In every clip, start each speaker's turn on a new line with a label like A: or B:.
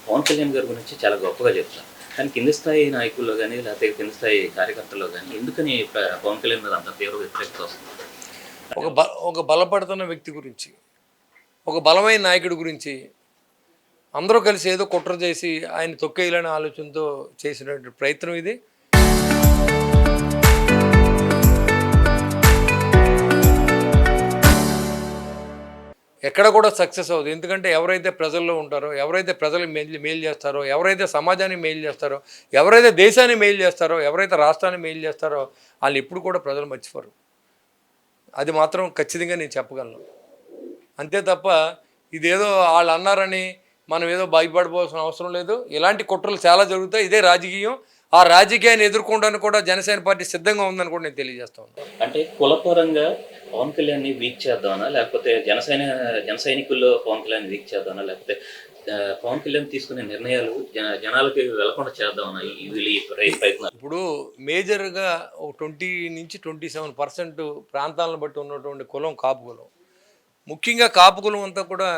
A: పవన్ కళ్యాణ్ గారి గురించి చాలా గొప్పగా చెప్తారు. కానీ కింది స్థాయి నాయకుల్లో గాని, లేకపోతే కింది స్థాయి కార్యకర్తల్లో గాని ఎందుకని పవన్ కళ్యాణ్ మీద అంత తీవ్ర వ్యతిరేకత వస్తుంది?
B: ఒక ఒక బలపడుతున్న వ్యక్తి గురించి, ఒక బలమైన నాయకుడి గురించి అందరూ కలిసి ఏదో కుట్ర చేసి ఆయన తొక్కేయాలనే ఆలోచనతో చేసినటువంటి ప్రయత్నం ఇది. ఎక్కడ కూడా సక్సెస్ అవ్వదు. ఎందుకంటే ఎవరైతే ప్రజల్లో ఉంటారో, ఎవరైతే ప్రజలకు మేలు చేస్తారో, ఎవరైతే సమాజానికి మేలు చేస్తారో, ఎవరైతే దేశాన్ని మేలు చేస్తారో, ఎవరైతే రాష్ట్రాన్ని మేలు చేస్తారో వాళ్ళు ఎప్పుడు కూడా ప్రజలు మర్చిపోరు. అది మాత్రం ఖచ్చితంగా నేను చెప్పగలను. అంతే తప్ప ఇదేదో వాళ్ళు అన్నారని మనం ఏదో భయపడిపోవాల్సిన అవసరం లేదు. ఇలాంటి కుట్రలు చాలా జరుగుతాయి. ఇదే రాజకీయం. ఆ రాజకీయాన్ని ఎదుర్కోవడానికి కూడా జనసేన పార్టీ సిద్ధంగా ఉందని కూడా నేను తెలియజేస్తా ఉన్నాను.
A: అంటే కులపరంగా పవన్ కళ్యాణ్ని వీక్ చేద్దామనా, లేకపోతే జన సైనికుల్లో పవన్ కళ్యాణ్ వీక్ చేద్దామనా, లేకపోతే పవన్ కళ్యాణ్ తీసుకునే నిర్ణయాలు జనాలకి వెళ్లకుండా చేద్దామనా వీళ్ళు ఈ ప్రయత్నాలు?
B: ఇప్పుడు మేజర్గా ఒక 20-27% ప్రాంతాలను బట్టి ఉన్నటువంటి కులం కాపు కులం. ముఖ్యంగా కాపు కులం అంతా కూడా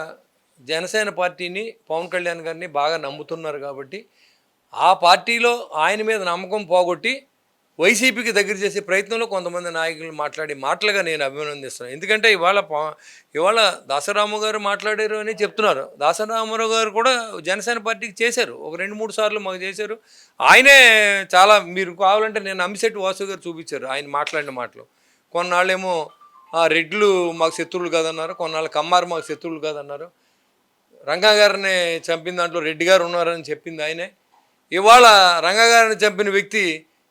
B: జనసేన పార్టీని, పవన్ కళ్యాణ్ గారిని బాగా నమ్ముతున్నారు కాబట్టి ఆ పార్టీలో ఆయన మీద నమ్మకం పోగొట్టి వైసీపీకి దగ్గర చేసే ప్రయత్నంలో కొంతమంది నాయకులు మాట్లాడే మాటలుగా నేను అభినందిస్తున్నాను. ఎందుకంటే ఇవాళ దాసరాము గారు మాట్లాడారు అని చెప్తున్నారు. దాసరామారావు గారు కూడా జనసేన పార్టీకి చేశారు. ఒక 2-3 సార్లు మాకు చేశారు. ఆయనే చాలా, మీరు కావాలంటే నేను అమ్మిశెట్టి వాసు గారు చూపించారు ఆయన మాట్లాడిన మాటలు. కొన్నాళ్ళేమో రెడ్లు మాకు శత్రువులు కాదన్నారు, కొన్నాళ్ళు కమ్మారు మాకు శత్రువులు కాదన్నారు. రంగా గారిని చంపిన దాంట్లో రెడ్డి గారు ఉన్నారని చెప్పింది ఆయనే. ఇవాళ రంగా గారిని చంపిన వ్యక్తి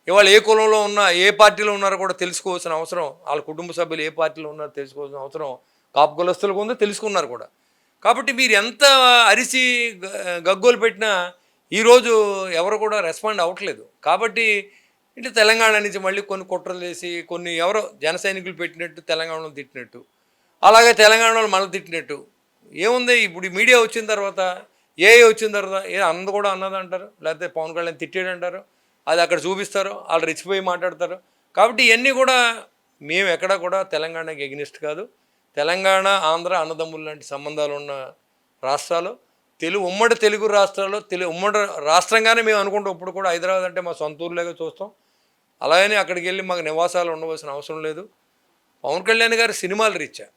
B: ఇవాళ ఏ కులంలో ఉన్నా, ఏ పార్టీలో ఉన్నారో కూడా తెలుసుకోవాల్సిన అవసరం, వాళ్ళ కుటుంబ సభ్యులు ఏ పార్టీలో ఉన్నారో తెలుసుకోవాల్సిన అవసరం కాపు కులస్తులకు ఉందో, తెలుసుకున్నారు కూడా. కాబట్టి మీరు ఎంత అరిసి గగ్గోలు పెట్టినా ఈరోజు ఎవరు కూడా రెస్పాండ్ అవ్వట్లేదు. కాబట్టి ఇటు తెలంగాణ నుంచి మళ్ళీ కొన్ని కుట్రలు చేసి, కొన్ని ఎవరో జన సైనికులు పెట్టినట్టు తెలంగాణలో తిట్టినట్టు, అలాగే తెలంగాణలో మనల్ని తిట్టినట్టు ఏముంది. ఇప్పుడు ఈ మీడియా వచ్చిన తర్వాత, ఏఐ వచ్చిన తర్వాత అందరూ కూడా అన్నదంటారు, లేకపోతే పవన్ కళ్యాణ్ తిట్టాడంటారు, అది అక్కడ చూపిస్తారు, వాళ్ళు రెచ్చిపోయి మాట్లాడతారు. కాబట్టి ఇవన్నీ కూడా మేము ఎక్కడా కూడా తెలంగాణకి ఎగ్నిస్ట్ కాదు. తెలంగాణ, ఆంధ్ర అన్నదమ్ములు లాంటి సంబంధాలు ఉన్న రాష్ట్రాలు, ఉమ్మడి తెలుగు రాష్ట్రాల్లో ఉమ్మడి రాష్ట్రంగానే మేము అనుకుంటాం. ఇప్పుడు కూడా హైదరాబాద్ అంటే మా సొంత ఊర్లాగా చూస్తాం. అలాగని అక్కడికి వెళ్ళి మాకు నివాసాలు ఉండవలసిన అవసరం లేదు. పవన్ కళ్యాణ్ గారు సినిమాలు రీత్యా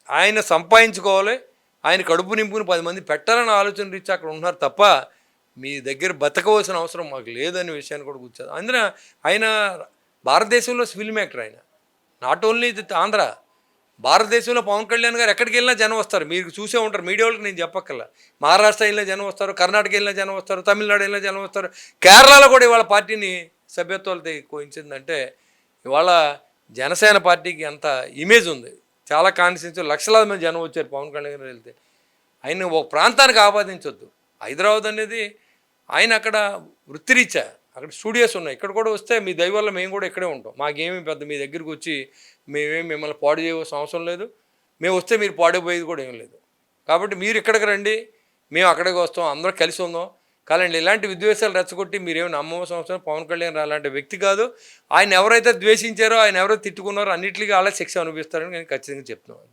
B: ఆయన సంపాదించుకోవాలి, ఆయన కడుపు నింపుకుని 10 మంది పెట్టాలని ఆలోచన రీత్యా అక్కడ ఉన్నారు తప్ప మీ దగ్గర బతకవలసిన అవసరం మాకు లేదనే విషయాన్ని కూడా కూర్చోదు. అందున ఆయన భారతదేశంలో ఫిల్మ్ యాక్టర్. ఆయన నాట్ ఓన్లీ ఆంధ్ర, భారతదేశంలో పవన్ కళ్యాణ్ గారు ఎక్కడికి వెళ్ళినా జనం వస్తారు. మీరు చూసే ఉంటారు, మీడియా వాళ్ళకి నేను చెప్పక్కర్లా. మహారాష్ట్ర వెళ్ళినా జనం వస్తారు, కర్ణాటక వెళ్ళినా జనం వస్తారు, తమిళనాడు వెళ్ళినా జనం వస్తారు, కేరళలో కూడా ఇవాళ పార్టీని సభ్యత్వాలతో కోయించిందంటే ఇవాళ జనసేన పార్టీకి అంత ఇమేజ్ ఉంది. చాలా కాన్స్టిట్యూన్సీ లక్షలాది మంది జనం వచ్చారు పవన్ కళ్యాణ్ గారు వెళ్తే. ఆయన ఒక ప్రాంతానికి ఆపాదించొద్దు. హైదరాబాద్ అనేది ఆయన అక్కడ వృత్తిరీత్యా అక్కడ స్టూడియోస్ ఉన్నాయి. ఇక్కడ కూడా వస్తే మీ దయ వల్ల మేము కూడా ఇక్కడే ఉంటాం. మాకేమీ పెద్ద మీ దగ్గరికి వచ్చి మిమ్మల్ని పాడు చేయవలసిన అవసరం లేదు. మేము వస్తే మీరు పాడైపోయేది కూడా ఏం లేదు. కాబట్టి మీరు ఇక్కడికి రండి, మేము అక్కడికి వస్తాం, అందరం కలిసి ఉందాం. కానీ ఇలాంటి విద్వేషాలు రెచ్చగొట్టి మీరేమి నమ్మవలసిన అవసరం. పవన్ కళ్యాణ్ అలాంటి వ్యక్తి కాదు. ఆయన ఎవరైతే ద్వేషించారో, ఆయన ఎవరైతే తిట్టుకున్నారో అన్నింటికీ అలా శిక్ష అనుభవిస్తారని నేను ఖచ్చితంగా చెప్తున్నాను.